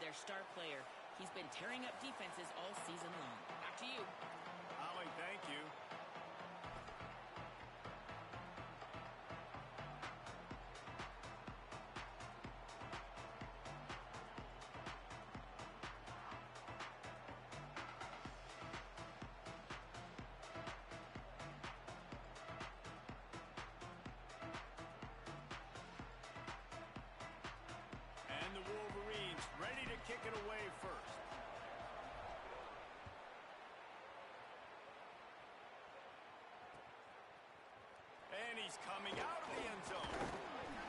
their star player. He's been tearing up defenses all season long. Back to you. Holly, thank you. And the Wolverines ready to kick it away first. And he's coming out of the end zone.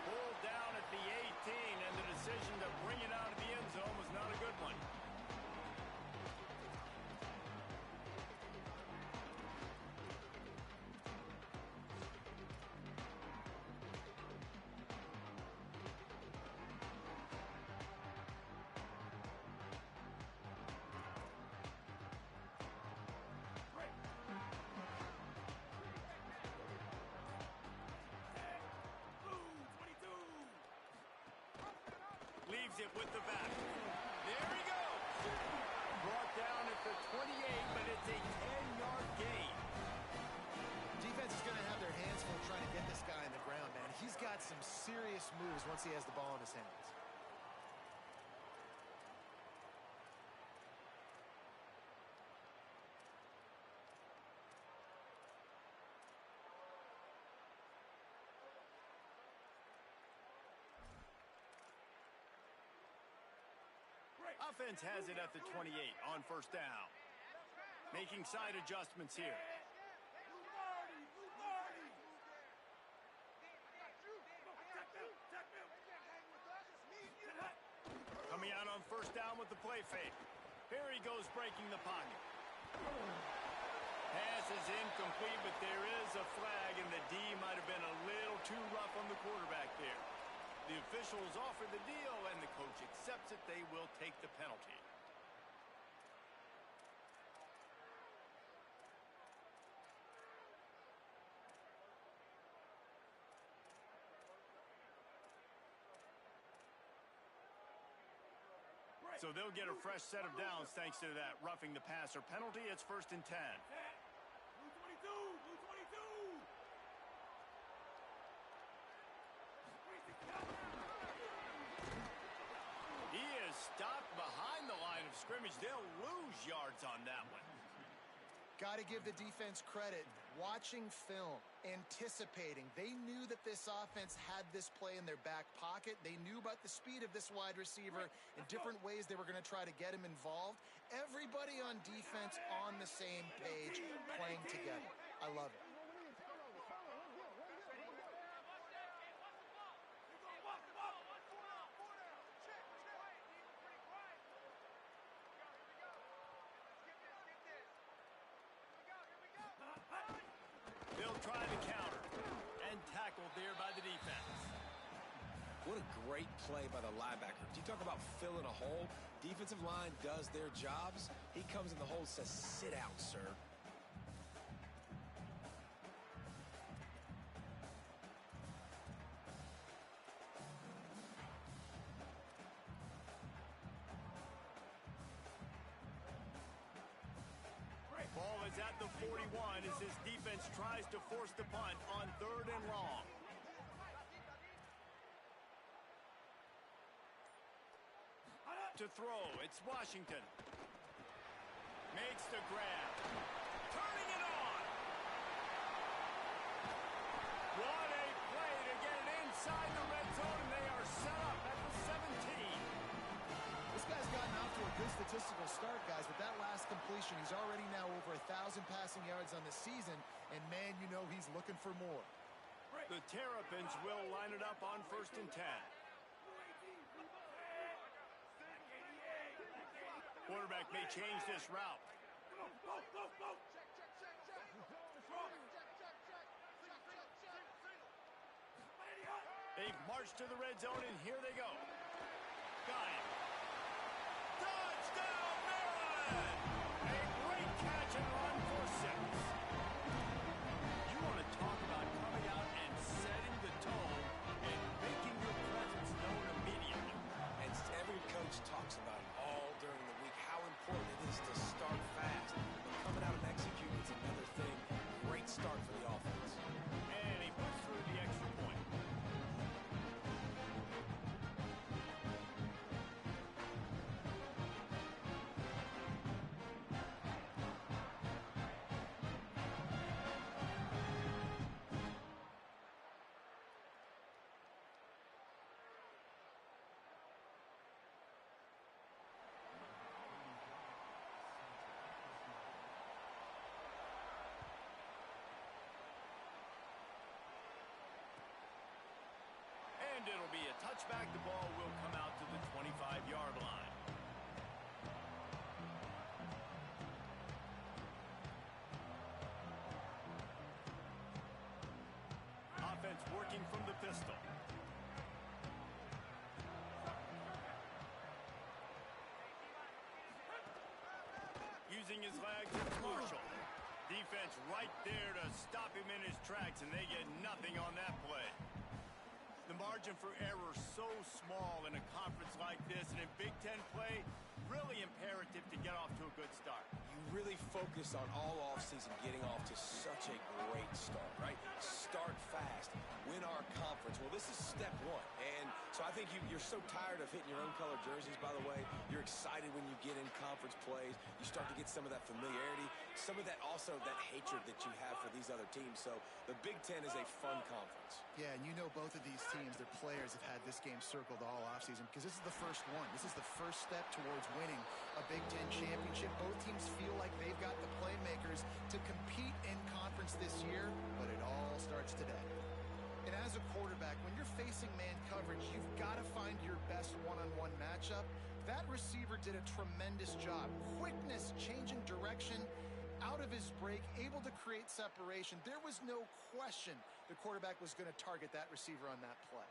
Pulled down at the 18, and the decision to bring it out of the end zone was not a good one. Leaves it with the back. There he goes. Brought down at the 28, but it's a 10-yard gain. Defense is going to have their hands full trying to get this guy on the ground, man. He's got some serious moves once he has the ball in his hands. Offense has it at the 28 on first down. Making side adjustments here. Coming out on first down with the play fake. Here he goes breaking the pocket. Pass is incomplete, but there is a flag, and the D might have been a little too rough on the quarterback there. The officials offer the deal, and the coach accepts it. They will take the penalty. So they'll get a fresh set of downs thanks to that roughing the passer penalty. It's 1st and 10. He is stopped behind the line of scrimmage. They'll lose yards on that one. Got to give the defense credit. Watching film, anticipating. They knew that this offense had this play in their back pocket. They knew about the speed of this wide receiver and different ways they were going to try to get him involved. Everybody on defense on the same page, playing together. I love it. They'll try the counter, and tackled there by the defense. What a great play by the linebacker. You talk about filling a hole. Defensive line does their jobs. He comes in the hole and says, sit out, sir. Ball is at the 41 as his defense tries to force the punt on 3rd and long. To throw, it's Washington. Makes the grab. Turning it on. What a play to get it inside the red zone, and they are set up at the 17. This guy's gotten off to a good statistical start, guys. With that last completion, he's already now over 1,000 passing yards on the season, and man, you know he's looking for more. The Terrapins will line it up on 1st and 10. Quarterback may change this route. They've marched to the red zone, and here they go. Got it. Touchdown, Maryland! A great catch and run for 6. You want to talk about coming out and setting the tone and making your presence known immediately. And every coach talks about it. it'll be a touchback. The ball will come out to the 25-yard line. Offense working from the pistol. Using his legs, it's Marshall. Defense right there to stop him in his tracks, and they get nothing on that play. The margin for error so small in a conference like this, and in Big Ten play, really imperative to get off to a good start. You really focus on all offseason getting off to such a great start, right? Start fast, win our conference. Well, this is step one. And so I think you're so tired of hitting your own color jerseys, by the way. You're excited when you get in conference plays. You start to get some of that familiarity, some of that also that hatred that you have for these other teams. So the Big Ten is a fun conference. Yeah, and you know both of these teams, their players have had this game circled all offseason because this is the first one. This is the first step towards winning a Big Ten championship. Both teams feel like they've got the playmakers to compete in conference this year, but it all starts today. And as a quarterback, when you're facing man coverage, you've got to find your best one-on-one matchup. That receiver did a tremendous job. Quickness, changing direction, out of his break, able to create separation. There was no question the quarterback was going to target that receiver on that play.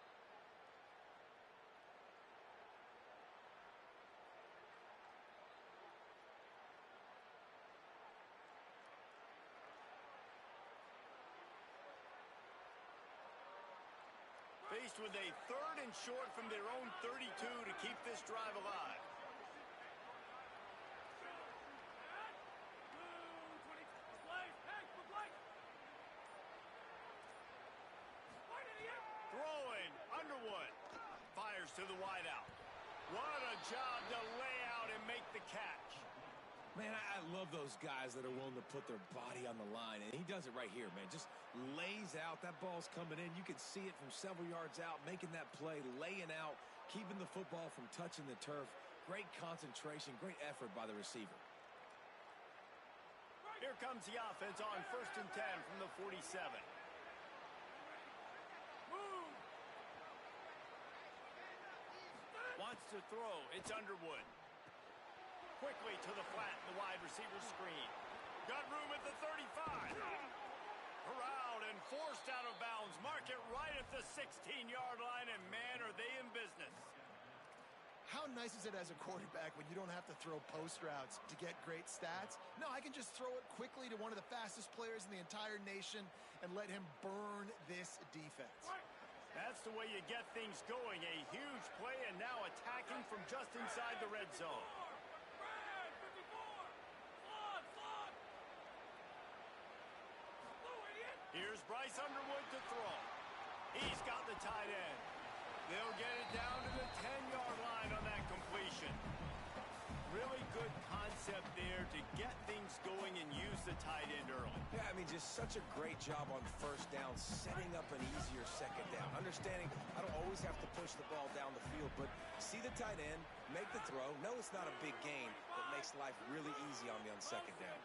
Faced with a 3rd and short from their own 32 to keep this drive alive. Throwing, Underwood fires to the wideout. What a job to lay out and make the catch. Man, I love those guys that are willing to put their body on the line, and he does it right here, man. Just lays out. That ball's coming in. You can see it from several yards out, making that play, laying out, keeping the football from touching the turf. Great concentration, great effort by the receiver. Here comes the offense on 1st and 10 from the 47. Wants to throw. It's Underwood. Quickly to the flat, the wide receiver screen. Got room at the 35. Corralled and forced out of bounds. Mark it right at the 16-yard line, and man, are they in business. How nice is it as a quarterback when you don't have to throw post routes to get great stats? No, I can just throw it quickly to one of the fastest players in the entire nation and let him burn this defense. That's the way you get things going. A huge play, and now attacking from just inside the red zone. Here's Bryce Underwood to throw. He's got the tight end. They'll get it down to the 10-yard line on that completion. Really good concept there to get things going and use the tight end early. Yeah, I mean, just such a great job on 1st down, setting up an easier 2nd down. Understanding I don't always have to push the ball down the field, but see the tight end, make the throw. No, it's not a big gain, but makes life really easy on me on 2nd down.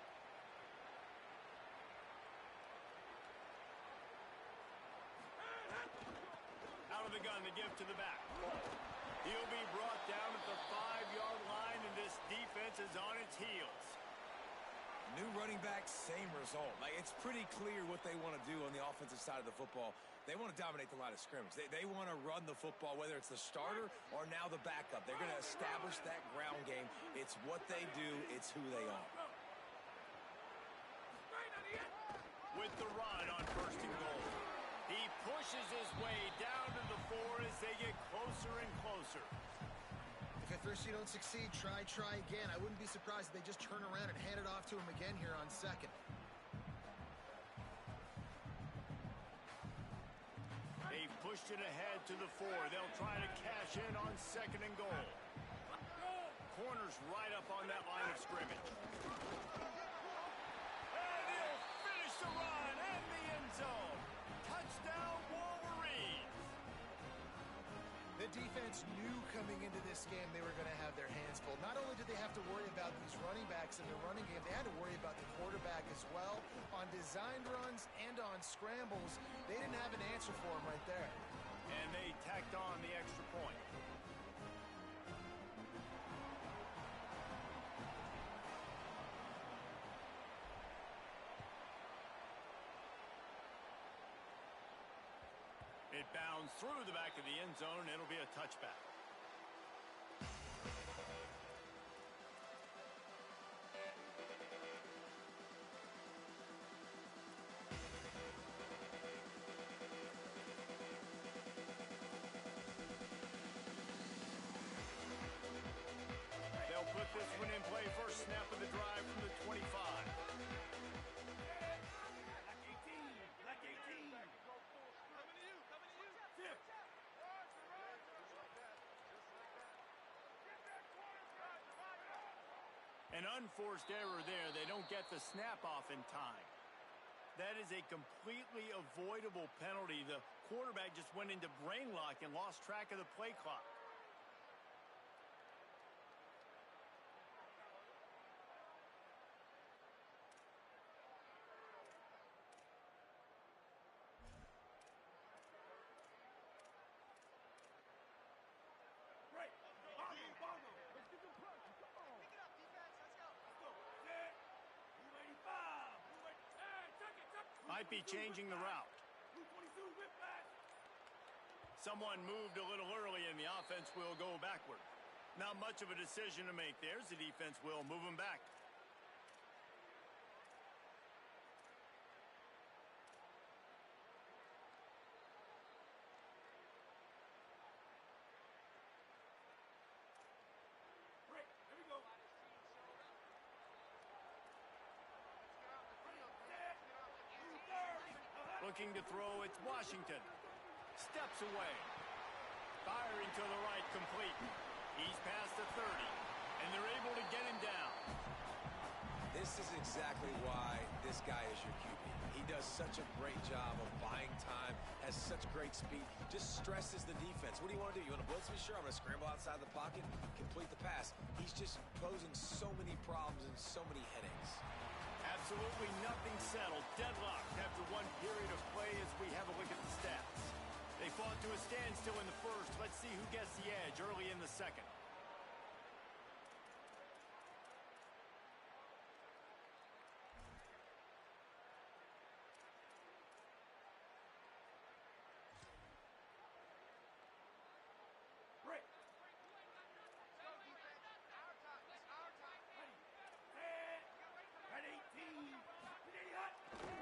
Out of the gun to give to the back. He'll be brought down at the 5-yard line, and this defense is on its heels. New running back, same result. Like, it's pretty clear what they want to do on the offensive side of the football. They want to dominate the line of scrimmage. They want to run the football, whether it's the starter or now the backup. They're going to establish that ground game. It's what they do. It's who they are. With the run on 1st and goal. He pushes his way down to the 4 as they get closer and closer. If at first you don't succeed, try again. I wouldn't be surprised if they just turn around and hand it off to him again here on 2nd. They've pushed it ahead to the 4. They'll try to cash in on 2nd and goal. Corners right up on that line of scrimmage. And he'll finish the run and the end zone. Touchdown, Wolverines. The defense knew coming into this game they were going to have their hands full. Not only did they have to worry about these running backs in the running game, they had to worry about the quarterback as well. On designed runs and on scrambles, they didn't have an answer for him right there. And they tacked on the extra point. It bounds through the back of the end zone. It'll be a touchback. They'll put this one in play. First snap of the drive from the 25. An unforced error there. They don't get the snap off in time. That is a completely avoidable penalty. The quarterback just went into brain lock and lost track of the play clock. Might be changing the route. Someone moved a little early and the offense will go backward. Not much of a decision to make. There's the defense will move them back. Looking to throw, it's Washington. Steps away. Firing to the right, complete. He's past the 30, and they're able to get him down. This is exactly why this guy is your QB. He does such a great job of buying time, has such great speed, just stresses the defense. What do you want to do? You want to blitz me? Sure, I'm going to scramble outside the pocket, complete the pass. He's just posing so many problems and so many headaches. Absolutely nothing settled. Deadlocked after one period of play as we have a look at the stats. They fought to a standstill in the first. Let's see who gets the edge early in the second.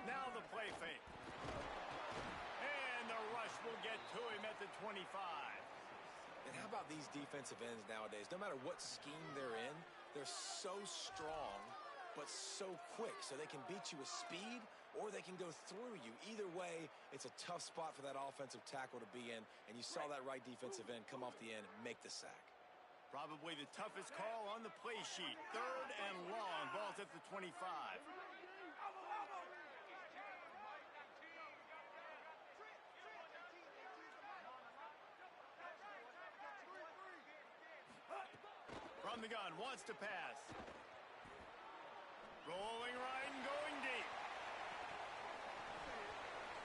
Now the play fake. And the rush will get to him at the 25. And how about these defensive ends nowadays? No matter what scheme they're in, they're so strong, but so quick. So they can beat you with speed, or they can go through you. Either way, it's a tough spot for that offensive tackle to be in. And you saw that right defensive end come off the end and make the sack. Probably the toughest call on the play sheet. Third and long. Ball's at the 25. From the gun, wants to pass. Rolling right and going deep.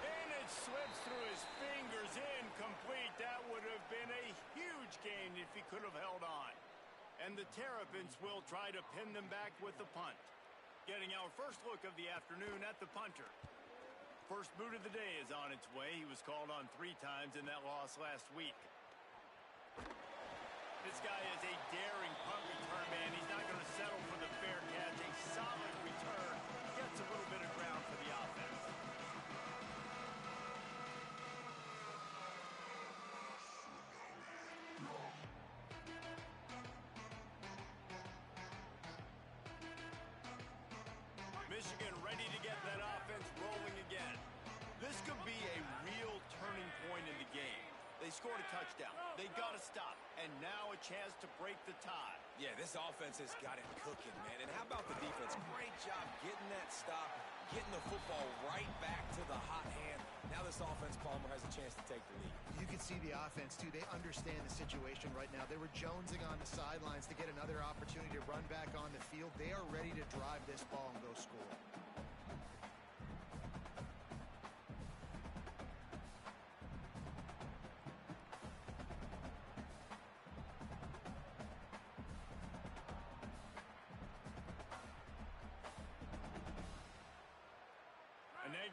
And it slips through his fingers, incomplete. That would have been a huge gain if he could have held on. And the Terrapins will try to pin them back with the punt. Getting our first look of the afternoon at the punter. First boot of the day is on its way. He was called on 3 times in that loss last week. This guy is a daring punt return man. He's not going to settle for the fair catch. A solid return. Gets a little bit of ground for the offense. Michigan ready to get that offense rolling again. This could be a real turning point in the game. They scored a touchdown. They got to stop. And now a chance to break the tie. Yeah, this offense has got it cooking, man. And how about the defense? Great job getting that stop, getting the football right back to the hot hand. Now this offense, Palmer, has a chance to take the lead. You can see the offense, too. They understand the situation right now. They were jonesing on the sidelines to get another opportunity to run back on the field. They are ready to drive this ball and go score.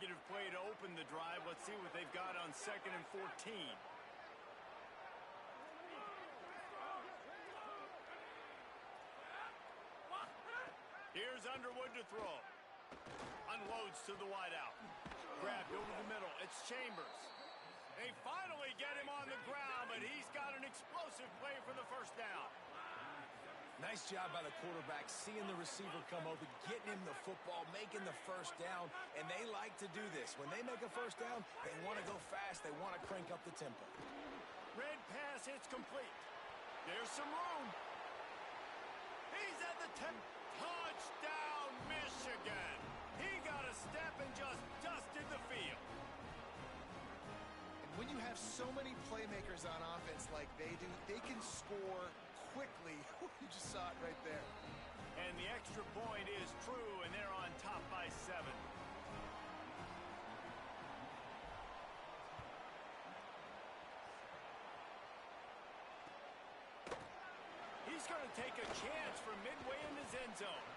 negative play to open the drive. Let's see what they've got on 2nd and 14. Here's Underwood to throw. Unloads to the wideout. Grabbed over the middle. It's Chambers. They finally get him on the ground, but he's got an explosive play for the first down. Nice job by the quarterback, seeing the receiver come open, getting him the football, making the first down, and they like to do this. When they make a first down, they want to go fast. They want to crank up the tempo. Red pass hits complete. There's some room. He's at the 10. Touchdown, Michigan. He got a step and just dusted the field. And when you have so many playmakers on offense like they do, they can score quickly. You just saw it right there. And the extra point is true, and they're on top by 7. He's going to take a chance from midway in his end zone.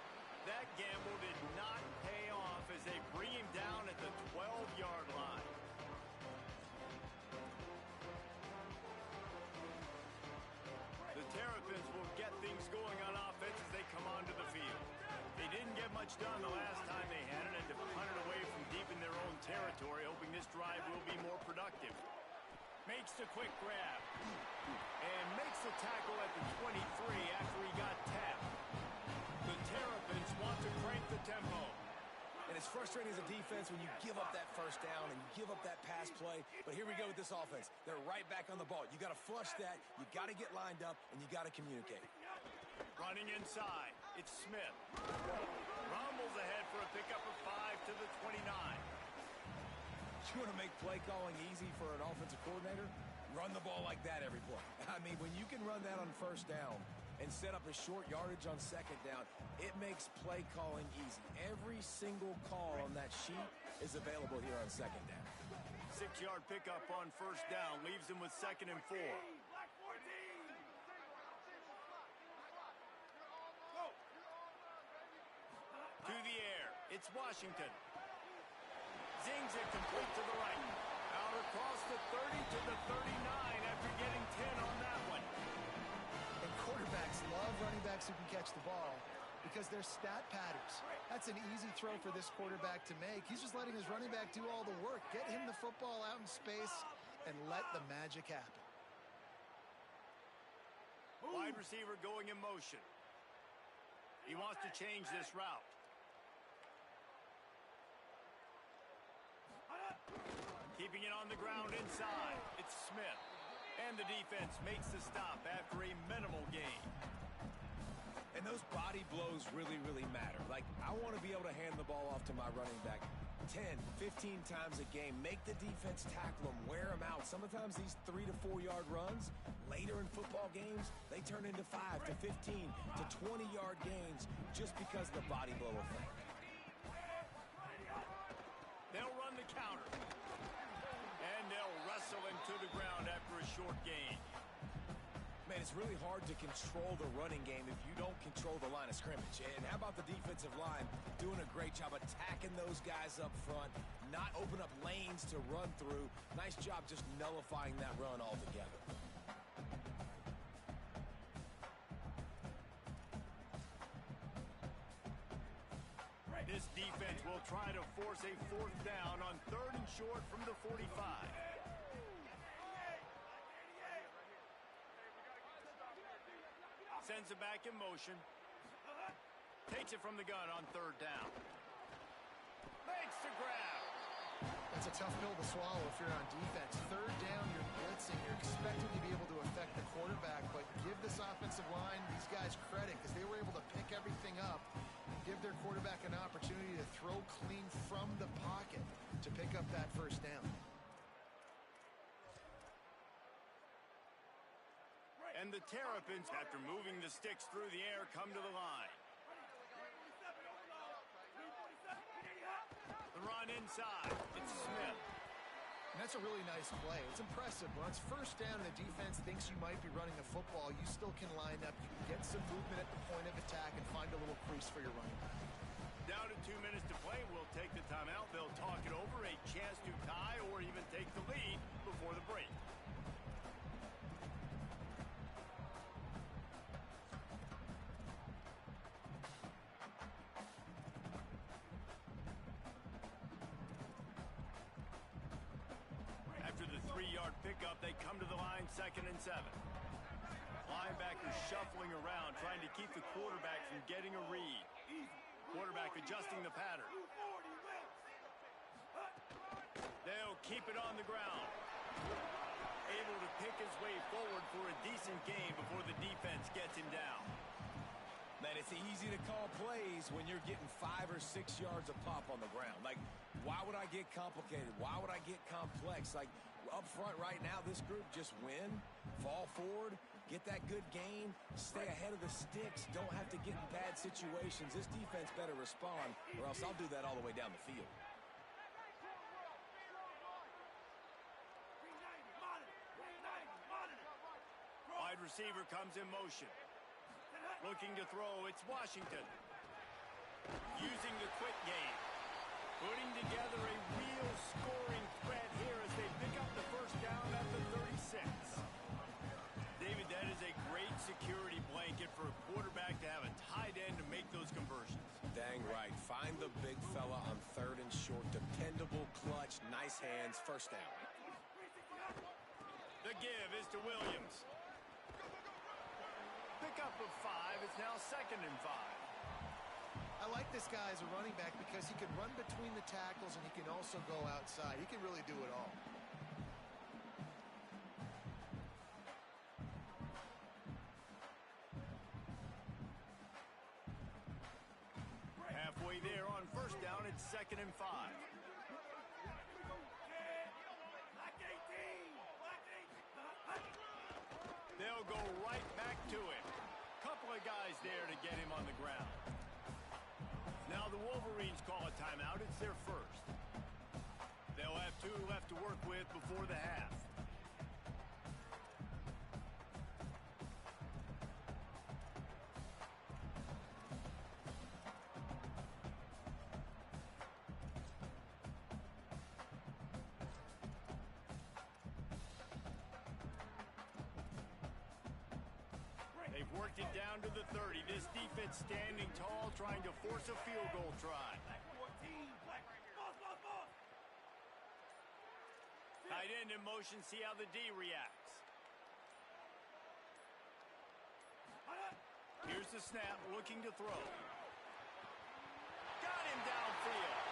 That gamble did not pay off as they bring him down at the 12-yard line. The Terrapins will get things going on offense as they come onto the field. They didn't get much done the last time they had it, and to punt it away from deep in their own territory, hoping this drive will be more productive. Makes the quick grab. And makes the tackle at the 23 after he got tapped. The Terrapins want to crank the tempo. And it's frustrating as a defense when you give up that first down and you give up that pass play. But here we go with this offense. They're right back on the ball. You got to flush that. You got to get lined up, and you got to communicate. Running inside. It's Smith. Rumbles ahead for a pickup of 5 to the 29. You want to make play calling easy for an offensive coordinator? Run the ball like that every play. I mean, when you can run that on first down and set up a short yardage on second down, it makes play calling easy. Every single call on that sheet is available here on second down. 6-yard pickup on first down leaves him with 2nd and 4. To the air. It's Washington. Zings it complete to the right. Out across the 30 to the 39 after getting 10 on that one. And quarterbacks love running backs who can catch the ball because they're stat patterns. That's an easy throw for this quarterback to make. He's just letting his running back do all the work. Get him the football out in space and let the magic happen. Wide receiver going in motion. He wants to change this route. Keeping it on the ground inside. It's Smith. And the defense makes the stop after a minimal gain. And those body blows really, really matter. Like, I want to be able to hand the ball off to my running back 10, 15 times a game. Make the defense tackle them, wear them out. Sometimes these 3 to 4 yard runs, later in football games, they turn into 5 to 15 to 20 yard gains just because of the body blow effect. They'll run the counter. And they'll wrestle him to the ground after a short gain. Man, it's really hard to control the running game if you don't control the line of scrimmage. And how about the defensive line doing a great job attacking those guys up front, not open up lanes to run through. Nice job just nullifying that run altogether. This defense will try to force a 4th down on 3rd and short from the 45. Sends it back in motion. Takes it from the gun on 3rd down. Makes the grab. That's a tough pill to swallow if you're on defense. 3rd down, you're blitzing. You're expecting to be able to affect the quarterback, but give this offensive line, these guys, credit because they were able to pick everything up and give their quarterback an opportunity to throw clean from the pocket to pick up that 1st down. And the Terrapins, after moving the sticks through the air, come to the line. The run inside. It's Smith. And that's a really nice play. It's impressive. When it's 1st down and the defense thinks you might be running the football, you still can line up. You can get some movement at the point of attack and find a little crease for your running back. Down to 2 minutes to play. We'll take the timeout. They'll talk it over chance to tie or even take the lead before the break. After the 3-yard pickup, they come to the line 2nd and 7. Linebackers shuffling around, trying to keep the quarterback from getting a read. Quarterback adjusting the pattern. They'll keep it on the ground. Able to pick his way forward for a decent gain before the defense gets him down. Man, it's easy to call plays when you're getting 5 or 6 yards of pop on the ground. Like, why would I get complicated? Why would I get complex? Like, up front right now, this group just win, fall forward, get that good gain, stay ahead of the sticks, don't have to get in bad situations. This defense better respond, or else I'll do that all the way down the field. Wide receiver comes in motion. Looking to throw, it's Washington. Using the quick game. Putting together a real scoring threat here as they pick up the first down at the 36. David, that is a great security blanket for a quarterback to have a tight end to make those conversions. Dang right. Find the big fella on 3rd and short. Dependable, clutch, nice hands, first down. The give is to Williams. Pickup of 5. It's now 2nd and 5. I like this guy as a running back because he can run between the tackles and he can also go outside. He can really do it all. Halfway there on first down, it's 2nd and 5. They'll go right back to him. Couple of guys there to get him on the ground. Now the Wolverines call a timeout. It's their first. They'll have 2 left to work with before the half. They've worked it down to the 30. This defense standing tall, trying to force a field goal try. Tight end in motion, see how the D reacts. Here's the snap, looking to throw. Got him downfield.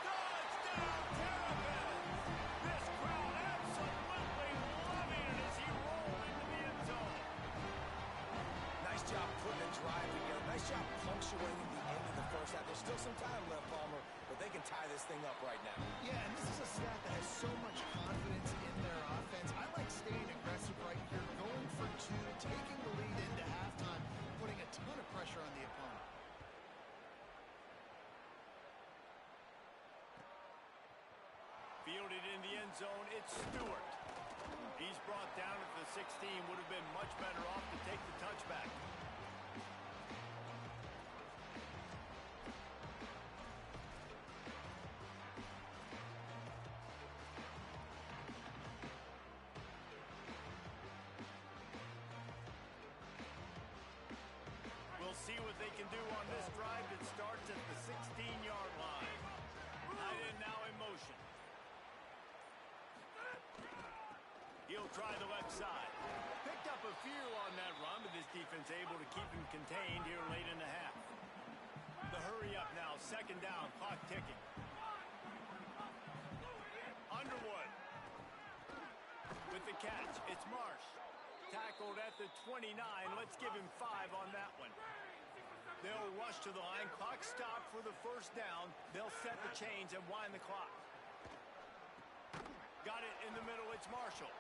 Touchdown, Terrapins! This crowd absolutely loving it as he rolled into the end zone. Nice job putting a drive together. Nice job punctuating the end of the first half. There's still some time left, Palmer, but they can tie this thing up right now. Yeah, and this is a staff that has so much confidence in their offense. I like staying aggressive right here, going for 2, taking the lead into halftime, putting a ton of pressure on the opponent. Fielded in the end zone, it's Stewart. He's brought down at the 16, would have been much better off to take the touchback. We'll see what they can do on this drive that starts at the 16-yard line. Tight end now in motion. He'll try the left side. Picked up a few on that run, but this defense able to keep him contained here late in the half. The hurry up now, 2nd down, clock ticking. Underwood. With the catch, it's Marsh. Tackled at the 29. Let's give him 5 on that one. They'll rush to the line. Clock stopped for the first down. They'll set the chains and wind the clock. Got it in the middle. It's Marshall.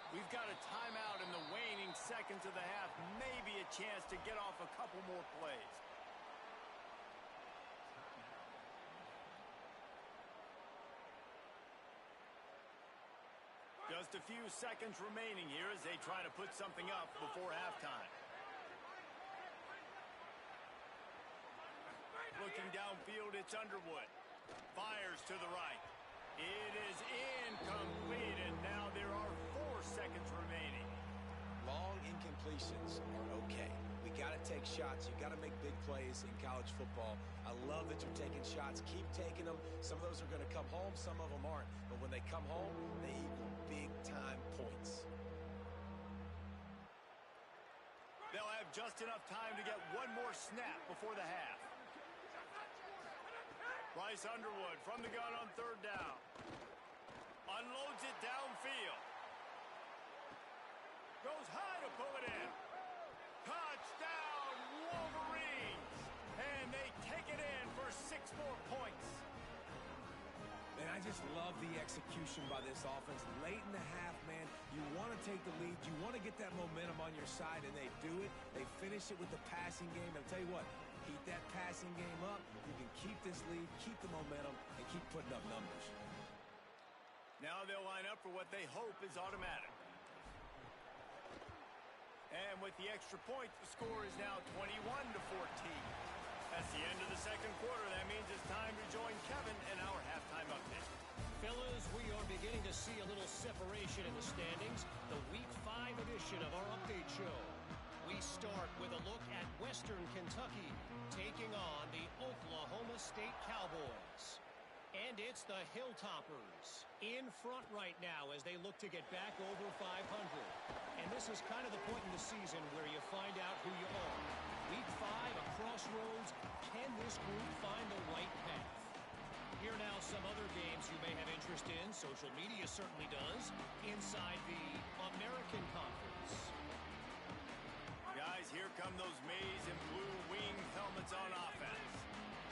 We've got a timeout in the waning seconds of the half. Maybe a chance to get off a couple more plays. Just a few seconds remaining here as they try to put something up before halftime. Looking downfield, it's Underwood. Fires to the right. It is incomplete, and now there are 4 seconds remaining. Long incompletions are okay. We got to take shots. You got to make big plays in college football. I love that you're taking shots. Keep taking them. Some of those are going to come home. Some of them aren't. But when they come home, they equal big-time points. They'll have just enough time to get one more snap before the half. Bryce Underwood from the gun on 3rd down. Unloads it downfield. Goes high to pull it in. Touchdown, Wolverines! And they take it in for 6 more points. Man, I just love the execution by this offense. Late in the half, man, you want to take the lead. You want to get that momentum on your side, and they do it. They finish it with the passing game. And I'll tell you what, keep that passing game up. You can keep this lead, keep the momentum, and keep putting up numbers. Now they'll line up for what they hope is automatic. And with the extra point, the score is now 21-14. That's the end of the 2nd quarter. That means it's time to join Kevin in our halftime update. Fellas, we are beginning to see a little separation in the standings. The Week 5 edition of our update show. We start with a look at Western Kentucky taking on the Oklahoma State Cowboys. And it's the Hilltoppers in front right now as they look to get back over 500. And this is kind of the point in the season where you find out who you are. Week 5, a crossroads. Can this group find the right path? Here now some other games you may have interest in. Social media certainly does. Inside the American Conference. Guys, here come those maize and blue winged helmets on offense.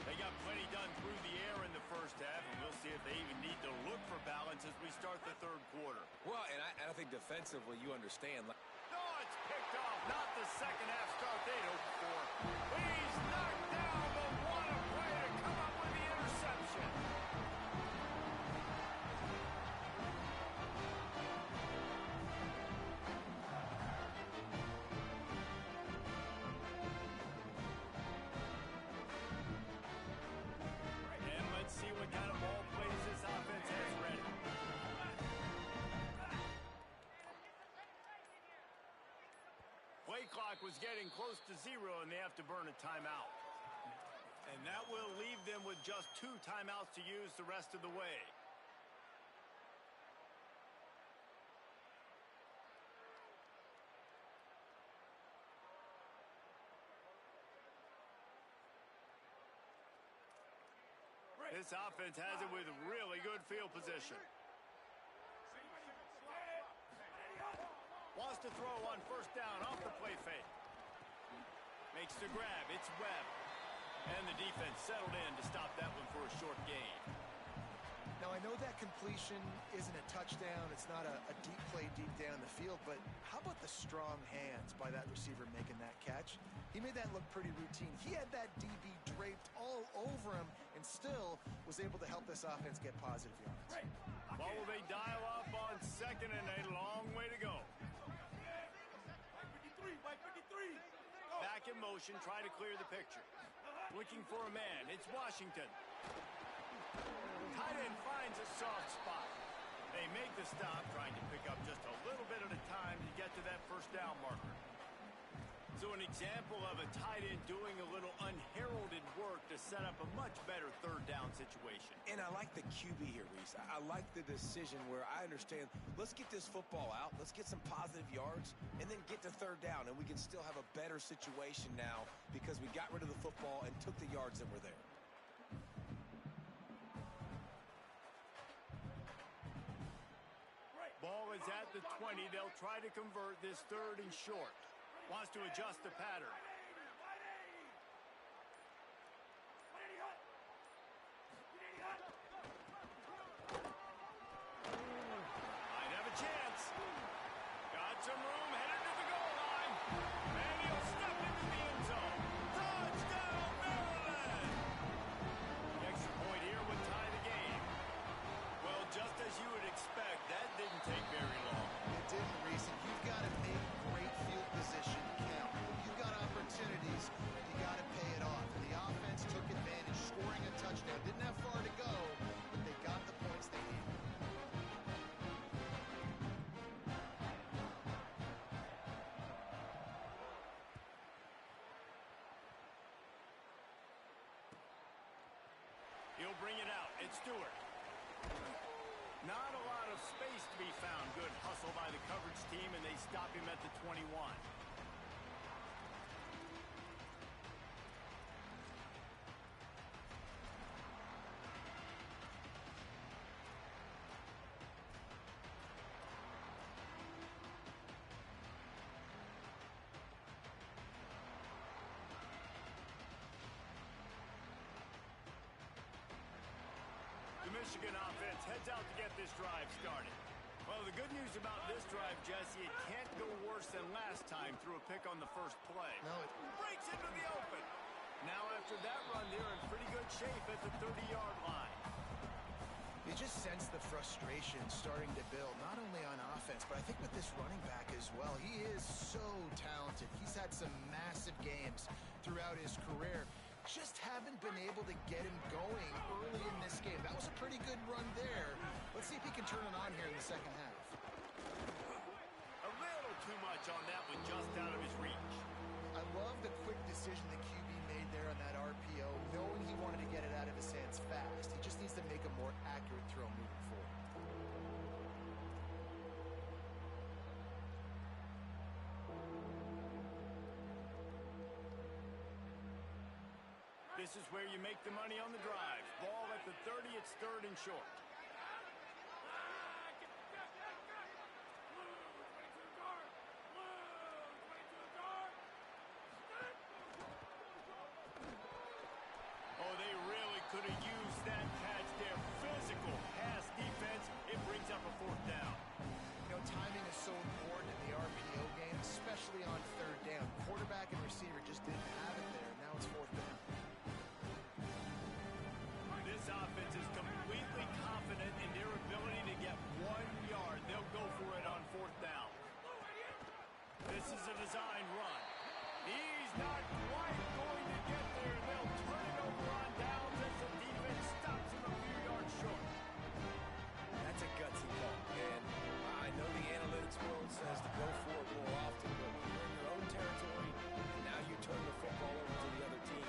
They got plenty done through the air in the first half, and we'll see if they even need to look for balance as we start the 3rd quarter. Well, and I think defensively, you understand. No, it's picked off. Not the second half start they'd hoped for. He's knocked down, but what a play to come up with the interception. And let's see what kind of ball plays this offense has ready. Play clock was getting close to 0, and they have to burn a timeout. And that will leave them with just 2 timeouts to use the rest of the way. This offense has it with really good field position. Wants to throw on 1st down off the play fake. Makes the grab. It's Webb. And the defense settled in to stop that one for a short gain. Now, I know that completion isn't a touchdown. It's not a deep play deep down the field, but how about the strong hands by that receiver making that catch? He made that look pretty routine. He had that DB draped all over him and still was able to help this offense get positive yards. Well, will they dial up on 2nd and a long way to go? Back in motion, try to clear the picture. Looking for a man. It's Washington. Tight end finds a soft spot. They make the stop, trying to pick up just a little bit at a time to get to that 1st down marker. So an example of a tight end doing a little unheralded work to set up a much better 3rd down situation. And I like the QB here, Reese. I like the decision where I understand, let's get this football out, let's get some positive yards, and then get to 3rd down, and we can still have a better situation now because we got rid of the football and took the yards that were there. Ball is at the 20. They'll try to convert this 3rd and short. Wants to adjust the pattern. Might have a chance. Got some room, headed to the goal line. And he'll step into the end zone. Touchdown, Maryland! The extra point here would tie the game. Well, just as you would expect, that didn't take very long. It didn't, Reese. You've got to make great field position count. You've got opportunities It's Stewart. Not a lot of space to be found. Good hustle by the coverage team, and they stop him at the 21. The Michigan offense heads out to get this drive started. Well, the good news about this drive, Jesse, it can't go worse than last time through a pick on the first play. No, it Breaks into the open. Now after that run, they're in pretty good shape at the 30-yard line. You just sense the frustration starting to build, not only on offense, but I think with this running back as well. He is so talented. He's had some massive games throughout his career. Just haven't been able to get him going early in this game. That was a pretty good run there. Let's see if he can turn it on here in the second half. A little too much on that one, just out of his reach. I love the quick decision the QB made there on that RPO, knowing he wanted to get it out of his hands fast. He just needs to make a more accurate throw moving forward. This is where you make the money on the drive. Ball at the 30, it's third and short. Oh, they really could have used that catch there. Physical pass defense. It brings up a fourth down. You know, timing is so important in the RPO game, especially on third down. Quarterback and receiver just didn't have it there. Now it's fourth down. This offense is completely confident in their ability to get 1 yard. They'll go for it on fourth down. This is a design run. He's not quite going to get there. They'll turn it over on downs as the defense stops him a few yards short. That's a gutsy call, and I know the analytics world says to go for it more often, but you're in your own territory, and now you turn the football over to the other team.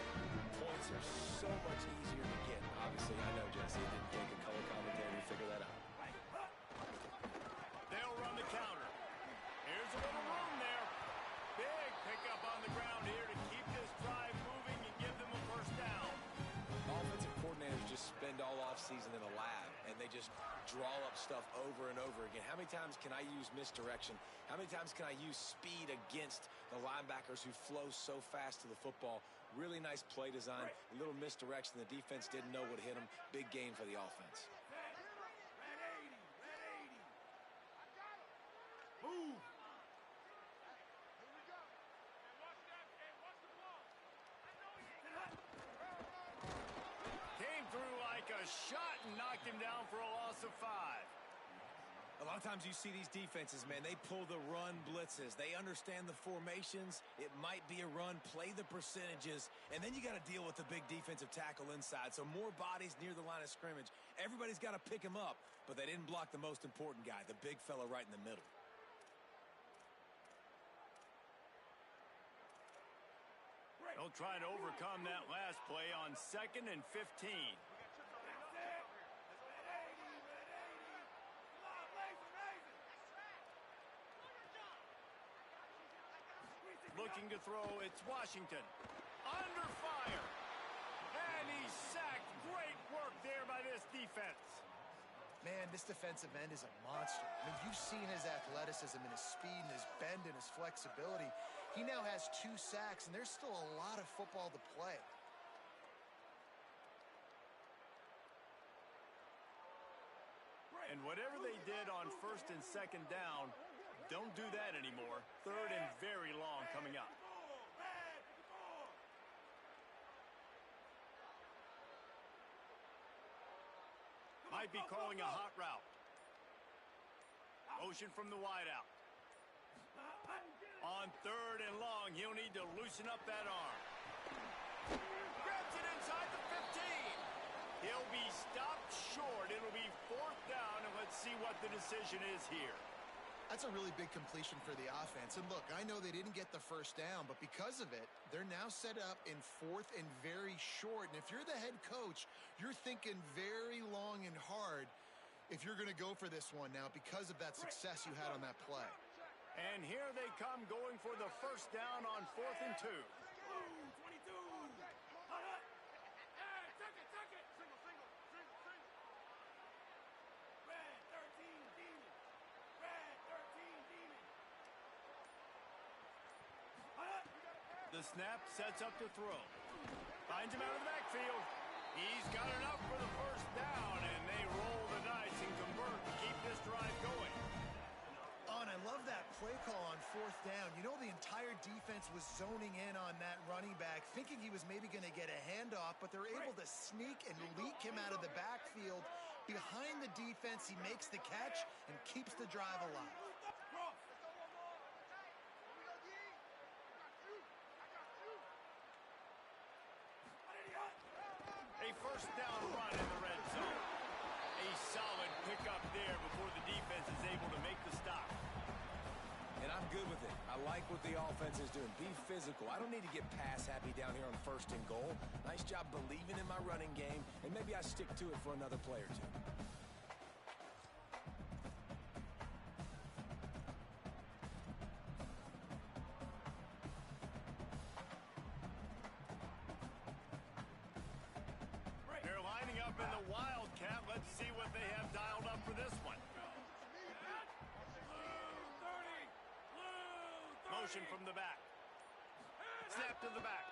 Points are so much easier to get. Obviously, I know, Jesse, it didn't take a color commentator to figure that out. They'll run the counter. Here's a little room there. Big pickup on the ground here to keep this drive moving and give them a first down. Offensive coordinators just spend all offseason in a lab, and they just draw up stuff over and over again. How many times can I use misdirection? How many times can I use speed against the linebackers who flow so fast to the football? Really nice play design, a little misdirection. The defense didn't know what hit them. Big gain for the offense. Move. Came through like a shot and knocked him down for a loss of 5. A lot of times you see these defenses, man, they pull the run blitzes. They understand the formations. It might be a run, play the percentages, and then you got to deal with the big defensive tackle inside. So more bodies near the line of scrimmage. Everybody's got to pick him up, but they didn't block the most important guy, the big fella right in the middle. They'll try to overcome that last play on 2nd and 15. Looking to throw, it's Washington. Under fire. And he's sacked. Great work there by this defense. Man, this defensive end is a monster. I mean, you've seen his athleticism and his speed and his bend and his flexibility. He now has 2 sacks, and there's still a lot of football to play. And whatever they did on 1st and 2nd down, don't do that anymore. 3rd and very long coming up. Might be calling a hot route. Motion from the wideout. On 3rd and long, he'll need to loosen up that arm. Grabs it inside the 15. He'll be stopped short. It'll be 4th down, and let's see what the decision is here. That's a really big completion for the offense. And look, I know they didn't get the first down, but because of it, they're now set up in 4th and very short. And if you're the head coach, you're thinking very long and hard if you're going to go for this one now because of that success you had on that play. And here they come going for the first down on 4th and 2. The snap sets up to throw. Finds him out of the backfield. He's got enough for the first down, and they roll the dice and convert to keep this drive going. Oh, and I love that play call on 4th down. You know, the entire defense was zoning in on that running back, thinking he was maybe going to get a handoff, but they're able to sneak and leak him out of the backfield. Behind the defense, he makes the catch and keeps the drive alive. A first down run in the red zone. A solid pickup there before the defense is able to make the stop. And I'm good with it. I like what the offense is doing. Be physical. I don't need to get pass happy down here on 1st and goal. Nice job believing in my running game, and maybe I stick to it for another play or two. They're lining up in the Wildcat. Let's see what they have dialed up for this one. Motion from the back. Snap to the back.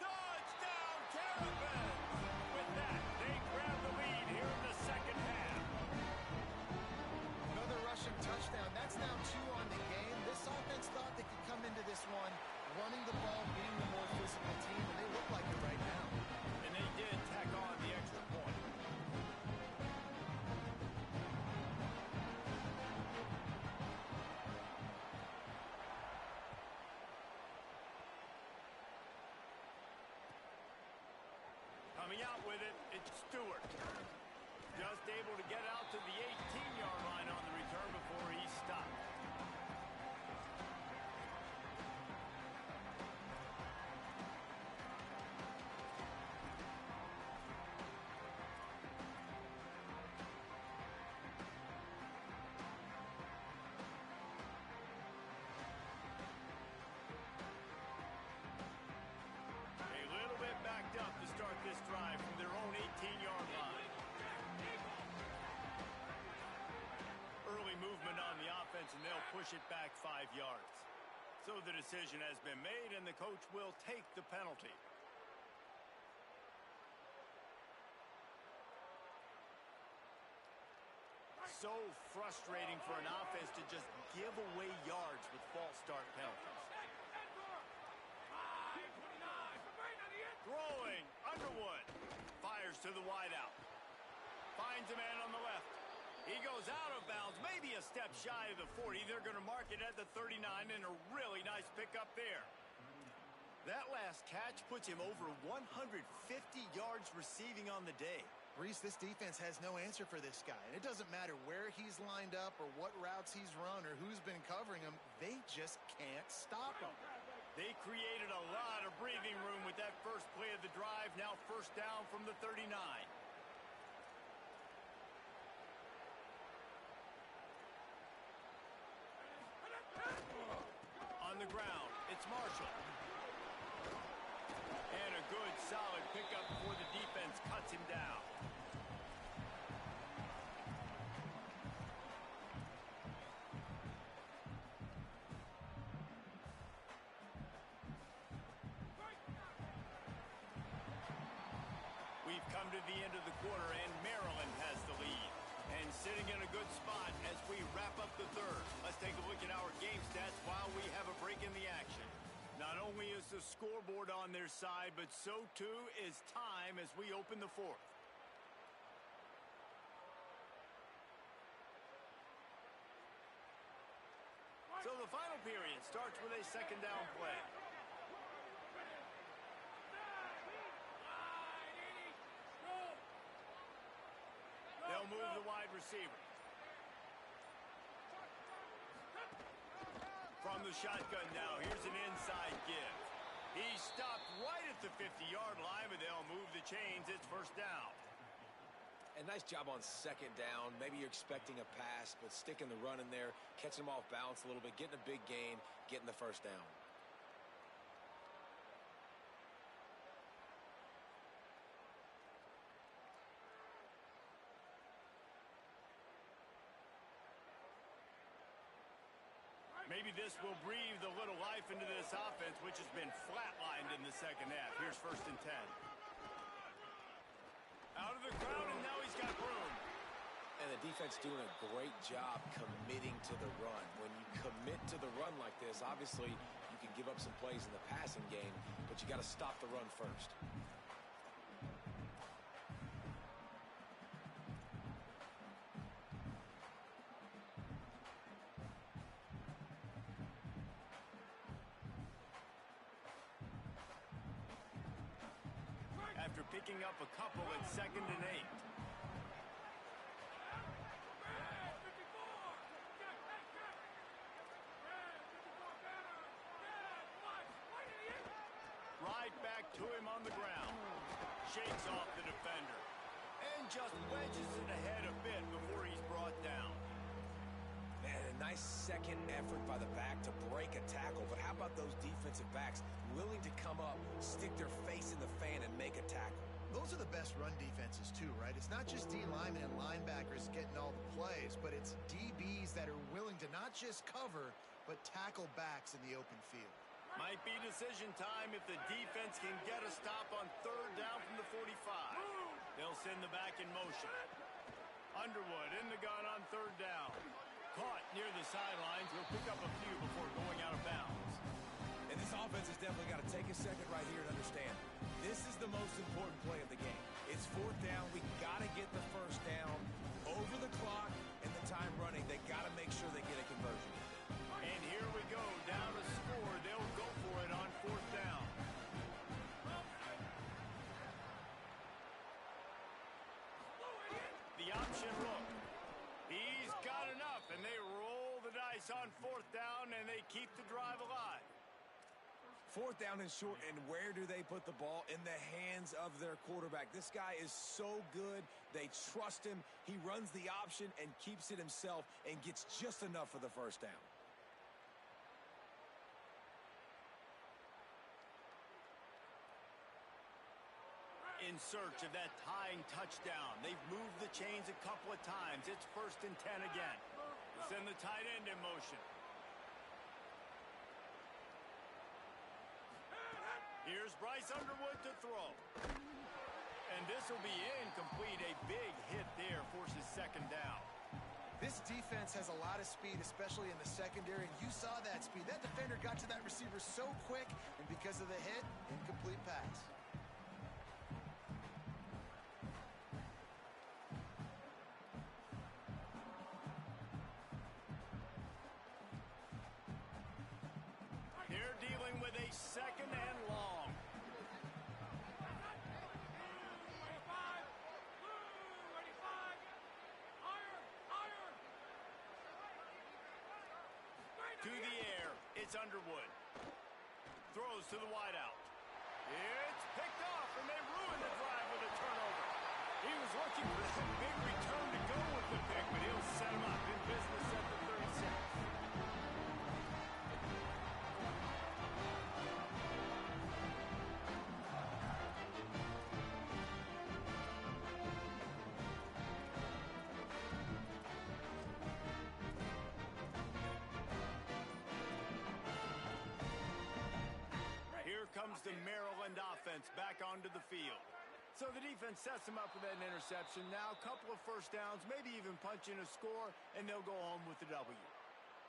Touchdown, Terrapins! With that, they grab the lead here in the second half. Another rushing touchdown. That's now 2 on the game. This offense thought they could come into this one running the ball, being the more physical team, and they look like it right now. And they did tack on the extra point. Coming out with it, it's Stewart. Just able to get out to the 18-yard line on the return before he stopped. A little bit backed up to start this drive from their own 18-yard line. Early movement on the offense, and they'll push it back 5 yards. So the decision has been made, and the coach will take the penalty. So frustrating for an offense to just give away yards with false start penalties. Throwing, Underwood. Fires to the wideout. Finds a man on the left. He goes out of bounds, maybe a step shy of the 40. They're going to mark it at the 39, and a really nice pickup there. That last catch puts him over 150 yards receiving on the day. Reese, this defense has no answer for this guy. And it doesn't matter where he's lined up or what routes he's run or who's been covering him. They just can't stop him. They created a lot of breathing room with that first play of the drive. Now first down from the 39. On the ground, it's Marshall. And a good, solid pickup before the defense cuts him down. We've come to the end of the quarter, and Maryland has the lead. And sitting in a good spot as we wrap up the third. Let's take a look at our game stats while we have a break in the action. Not only is the scoreboard on their side, but so too is time as we open the fourth. So the final period starts with a second down play. They'll move the wide receiver. From the shotgun now, here's an inside give. He stopped right at the 50-yard line, but they'll move the chains. It's first down. And nice job on second down. Maybe you're expecting a pass, but sticking the run in there, catching them off balance a little bit, getting a big gain, getting the first down. Maybe this will breathe a little life into this offense, which has been flatlined in the second half. Here's first and 10. Out of the crowd, and now he's got room. And the defense doing a great job committing to the run. When you commit to the run like this, obviously you can give up some plays in the passing game, but you got to stop the run first. After picking up a couple at 2nd and 8. Right back to him on the ground. Shakes off the defender. And just wedges it ahead a bit before he's brought down. Man, a nice second effort by the back to break a tackle. But how about those defensive backs willing to come up, stick their face in the fan, and make a tackle? Those are the best run defenses too, right? It's not just D linemen and linebackers getting all the plays, but it's DBs that are willing to not just cover, but tackle backs in the open field. Might be decision time if the defense can get a stop on 3rd down from the 45. They'll send the back in motion. Underwood in the gun on 3rd down. Caught near the sidelines. He'll pick up a few before going out of bounds. And this offense has definitely got to take a second right here and understand this is the most important play of the game. It's 4th down. We got to get the first down over the clock and the time running. They got to make sure they get a conversion. And here we go, down a score. They'll go for it on 4th down. The option look. He's got enough, and they roll the dice on 4th down, and they keep the drive alive. 4th down and short, and where do they put the ball? In the hands of their quarterback. This guy is so good. They trust him. He runs the option and keeps it himself and gets just enough for the first down. In search of that tying touchdown. They've moved the chains a couple of times. It's 1st and 10 again. Send the tight end in motion. Here's Bryce Underwood to throw. And this will be incomplete. A big hit there forces 2nd down. This defense has a lot of speed, especially in the secondary, and you saw that speed. That defender got to that receiver so quick, and because of the hit, incomplete pass. They're dealing with a 2nd and long. To the air, it's Underwood. Throws to the wideout. It's picked off, and they ruin the drive with a turnover. He was looking for some big return to go with the pick, but he'll set him up in business at the 36. Comes the Maryland offense back onto the field. So the defense sets them up with that interception. Now a couple of first downs, maybe even punch in a score, and they'll go home with the W.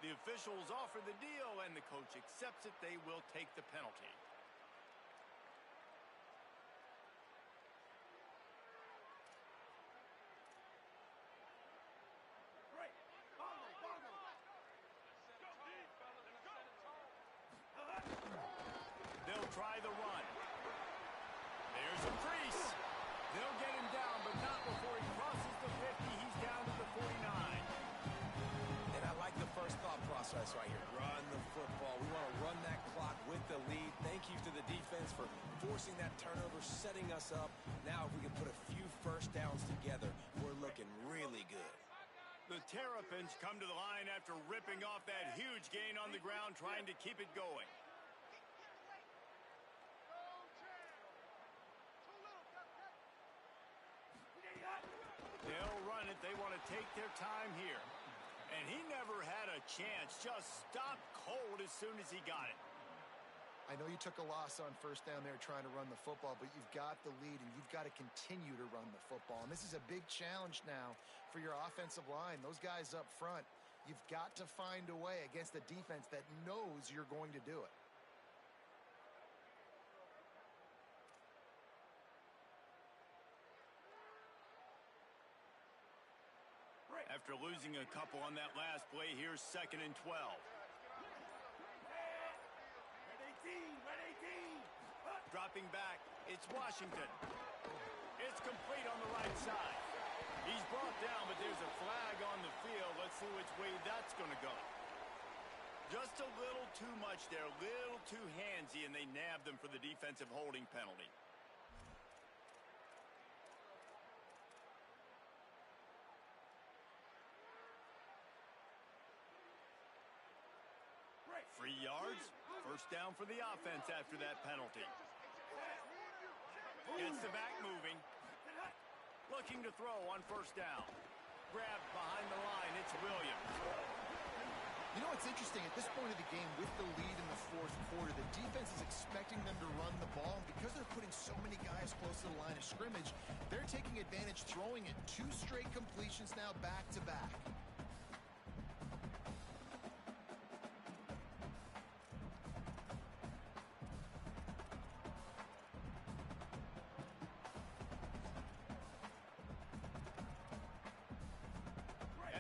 The officials offer the deal, and the coach accepts it. They will take the penalty. They'll try the run. There's a crease. They'll get him down, but not before he crosses the 50. He's down to the 49. And I like the first thought process right here. Run the football. with the lead. Thank you to the defense for forcing that turnover, setting us up. Now if we can put a few first downs together, we're looking really good. The Terrapins come to the line after ripping off that huge gain on the ground, trying to keep it going. They'll run it. They want to take their time here. And he never had a chance. Just stopped cold as soon as he got it. I know you took a loss on first down there trying to run the football, but you've got the lead, and you've got to continue to run the football. And this is a big challenge now for your offensive line. Those guys up front, you've got to find a way against a defense that knows you're going to do it. After losing a couple on that last play, here's 2nd and 12. Dropping back, it's Washington. It's complete on the right side. He's brought down, but there's a flag on the field. Let's see which way that's going to go. Just a little too much there, a little too handsy, and they nabbed them for the defensive holding penalty. Free yards, first down for the offense after that penalty. Gets the back moving. Looking to throw on first down. Grabbed behind the line, it's Williams. You know what's interesting? At this point of the game, with the lead in the fourth quarter, the defense is expecting them to run the ball. And because they're putting so many guys close to the line of scrimmage, they're taking advantage, throwing it 2 straight completions now back to back.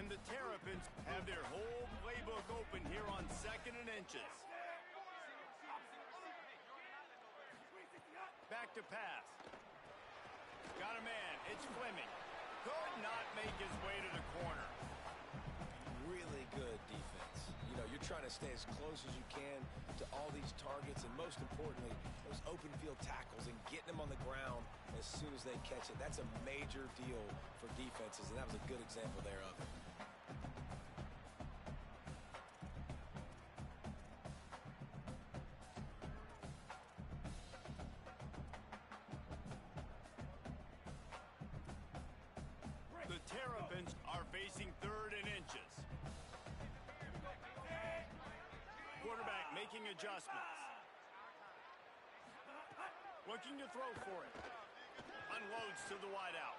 And the Terrapins have their whole playbook open here on 2nd and inches. Back to pass. Got a man. It's Fleming. Could not make his way to the corner. Really good defense. You know, you're trying to stay as close as you can to all these targets, and most importantly, those open field tackles and getting them on the ground as soon as they catch it. That's a major deal for defenses, and that was a good example there of it. The Terrapins are facing 3rd and inches. Quarterback making adjustments. Looking to throw for it. Unloads to the wideout.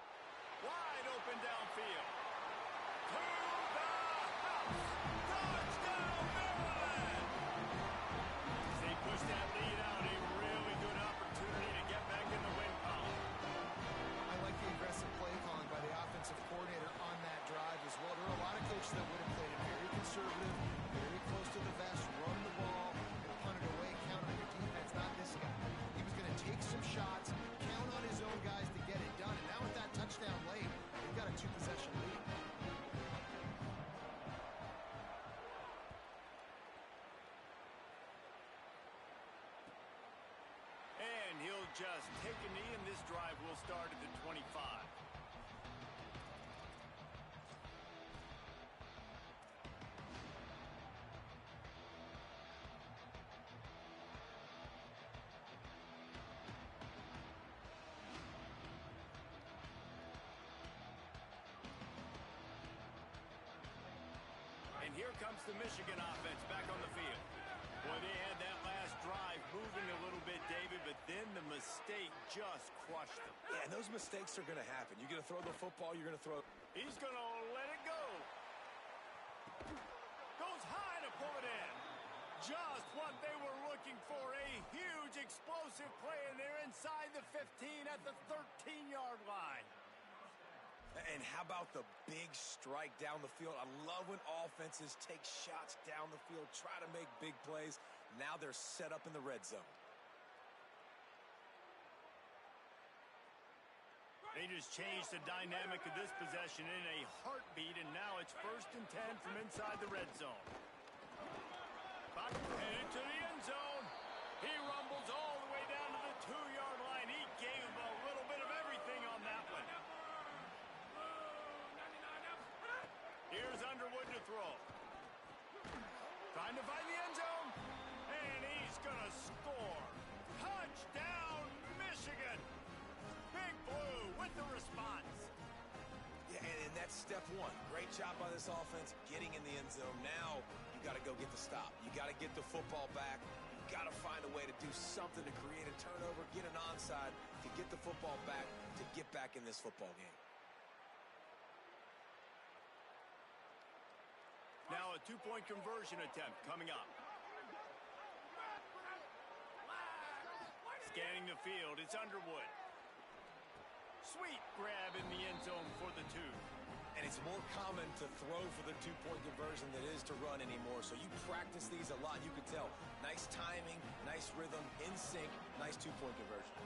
Wide open downfield. To the house. Touchdown, Maryland! As they push that lead out, a really good opportunity to get back in the win column. I like the aggressive play calling by the offensive coordinator on that drive as well. There are a lot of coaches that would have played it very conservative, very close to the vest, run the ball, punt it away, count on your defense. Not this guy. He was going to take some shots, count on his own guys to get it done. And now with that touchdown late, they've got a 2-possession lead. And he'll just take a knee, and this drive will start at the 25. And here comes the Michigan offense back on the field. Boy, they had that last drive moving a little bit, David, but then the mistake just crushed them. Yeah, and those mistakes are going to happen. You're going to throw the football, you're going to throw... He's going to let it go. Goes high to pull it in. Just what they were looking for. A huge explosive play, and they're inside the 15 at the 13-yard line. And how about the big strike down the field? I love when offenses take shots down the field, try to make big plays. Now they're set up in the red zone. They just changed the dynamic of this possession in a heartbeat, and now it's 1st and 10 from inside the red zone. Back headed to the end zone. He rumbles all the way down to the 2-yard line. He gave a little bit of everything on that one. Here's Underwood to throw. Trying to find the end zone. And he's going to score. Touchdown, Michigan. Big Blue with the response. Yeah, and that's step one. Great job by this offense getting in the end zone. Now you got to go get the stop. You got to get the football back. You got to find a way to do something to create a turnover, get an onside, to get the football back, to get back in this football game. Now a two-point conversion attempt coming up. Scanning the field, it's Underwood. Sweet grab in the end zone for the 2. And it's more common to throw for the two-point conversion than it is to run anymore. So you practice these a lot. You can tell. Nice timing, nice rhythm, in sync, nice two-point conversion.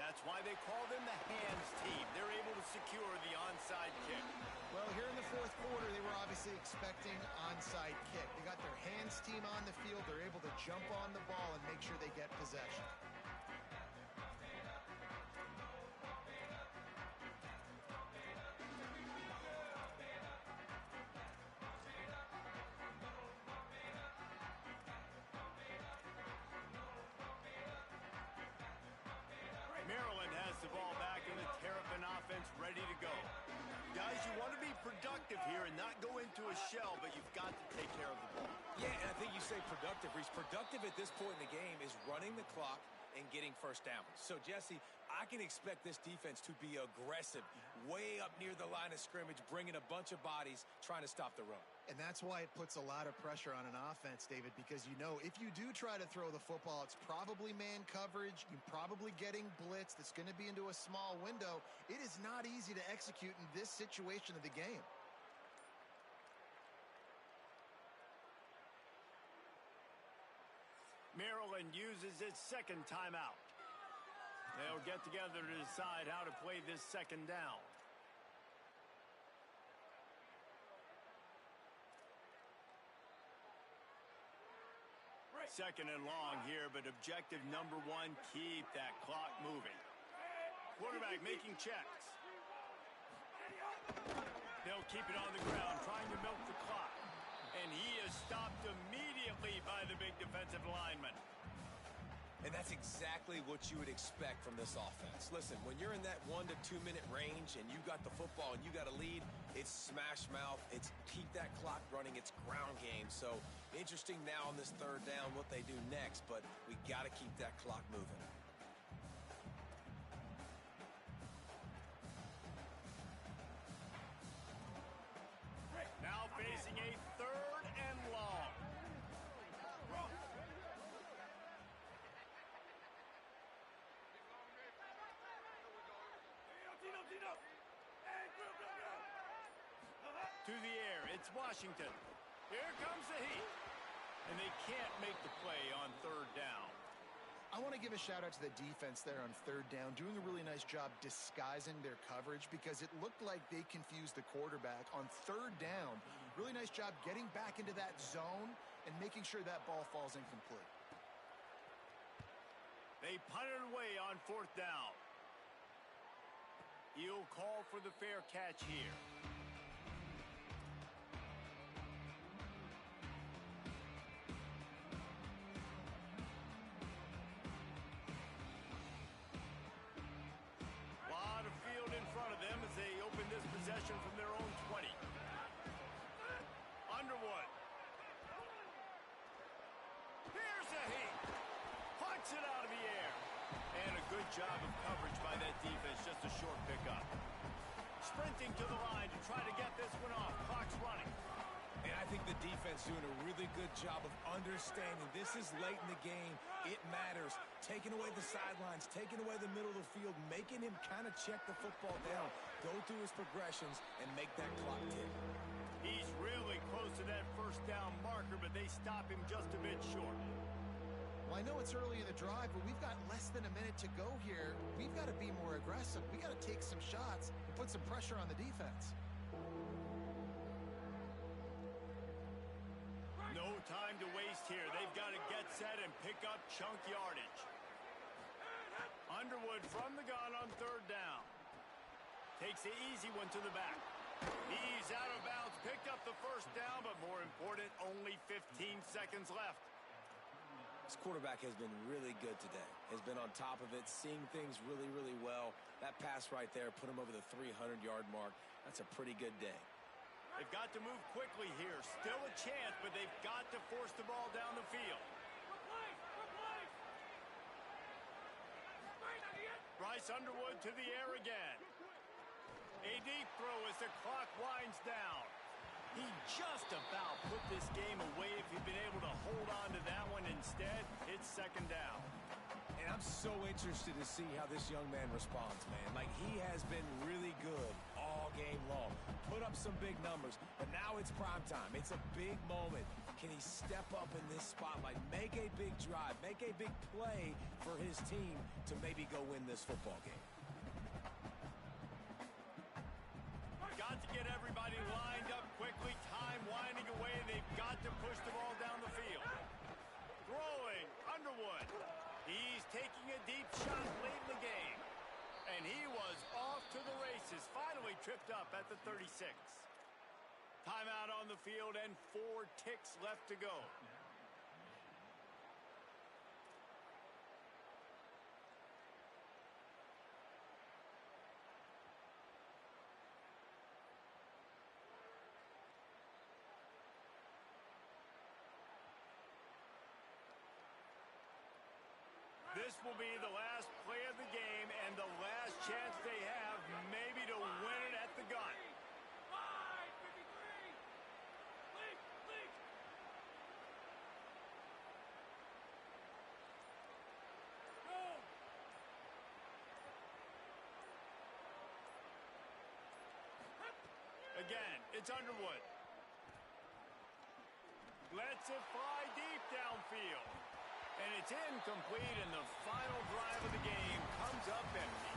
That's why they call them the hands team. They're able to secure the onside kick. Well, here in the fourth quarter, they were obviously expecting onside kick. They got their hands team on the field. They're able to jump on the ball and make sure they get possession. Maryland has the ball back and the Terrapin offense ready to go. Guys, you want to be productive here and not go into a shell, but you've got to take care of the ball. Yeah, and I think you say productive, Reese. Productive at this point in the game is running the clock and getting first downs. So, Jesse, I can expect this defense to be aggressive, way up near the line of scrimmage, bringing a bunch of bodies, trying to stop the run. And that's why it puts a lot of pressure on an offense, David, because you know if you do try to throw the football, it's probably man coverage. You're probably getting blitz that's going to be into a small window. It is not easy to execute in this situation of the game. Maryland uses its second timeout. They'll get together to decide how to play this second down. Second and long here, but objective number 1, keep that clock moving. Quarterback making checks. They'll keep it on the ground, trying to milk the clock. And he is stopped immediately by the big defensive lineman. And that's exactly what you would expect from this offense. Listen, when you're in that 1 to 2 minute range and you got the football and you got a lead, it's smash mouth, it's keep that clock running, it's ground game. So interesting now on this third down what they do next, but we got to keep that clock moving. Now facing a third and long. To the air, it's Washington. Here comes the heat. And they can't make the play on third down. I want to give a shout out to the defense there on third down, doing a really nice job disguising their coverage because it looked like they confused the quarterback on third down. Really nice job getting back into that zone and making sure that ball falls incomplete. They punt it away on fourth down. He'll call for the fair catch here. Lot of field in front of them as they open this possession from their own 20. Underwood. Here's a heat. Punts it out of the air. And a good job of coverage by that defense. Just a short pickup. Sprinting to the line to try to get this one off. Clock's running. And I think the defense doing a really good job of understanding this is late in the game. It matters. Taking away the sidelines, taking away the middle of the field, making him kind of check the football down, go through his progressions, and make that clock tick. He's really close to that first down marker, but they stop him just a bit short. Well, I I know it's early in the drive, but we've got less than a minute to go here. We've got to be more aggressive. We got to take some shots and put some pressure on the defense. No time to waste here. They've got to get set and pick up chunk yardage. Underwood from the gun on third down. Takes the easy one to the back. He's out of bounds, picked up the first down, but more important, only 15 seconds left. This quarterback has been really good today. Has been on top of it, seeing things really, really well. That pass right there put him over the 300-yard mark. That's a pretty good day. They've got to move quickly here. Still a chance, but they've got to force the ball down the field. Bryce Underwood to the air again. A deep throw as the clock winds down. He just about put this game away if he'd been able to hold on to that one. Instead, it's second down. And I'm so interested to see how this young man responds, man. Like, he has been really good all game long. Put up some big numbers, but now it's prime time. It's a big moment. Can he step up in this spotlight, make a big drive, make a big play for his team to maybe go win this football game? Got to get everybody lined up quickly. Time winding away. They've got to push the ball down the field. Throwing, Underwood. He's taking a deep shot late in the game. And he was off to the races. Finally tripped up at the 36. Timeout on the field and 4 ticks left to go. This will be the last play of the game and the last chance they have maybe to win it at the gun. Again, it's Underwood. Lets it fly deep downfield. And it's incomplete, and the final drive of the game comes up empty.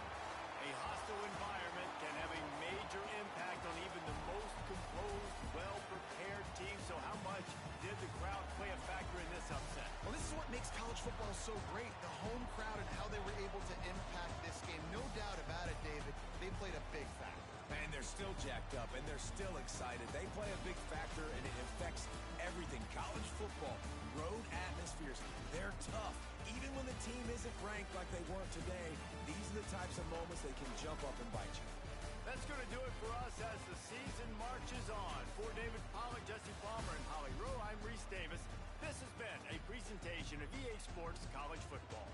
A hostile environment can have a major impact on even the most composed, well-prepared team. So how much did the crowd play a factor in this upset? Well, this is what makes college football so great. The home crowd and how they were able to impact this game. No doubt about it, David. They played a big factor. Man, they're still jacked up, and they're still excited. They play a big factor, and it affects everything. College football, road atmospheres, they're tough. Even when the team isn't ranked like they weren't today, these are the types of moments they can jump up and bite you. That's going to do it for us as the season marches on. For David Pollack, Jesse Palmer, and Holly Rowe, I'm Reese Davis. This has been a presentation of EA Sports College Football.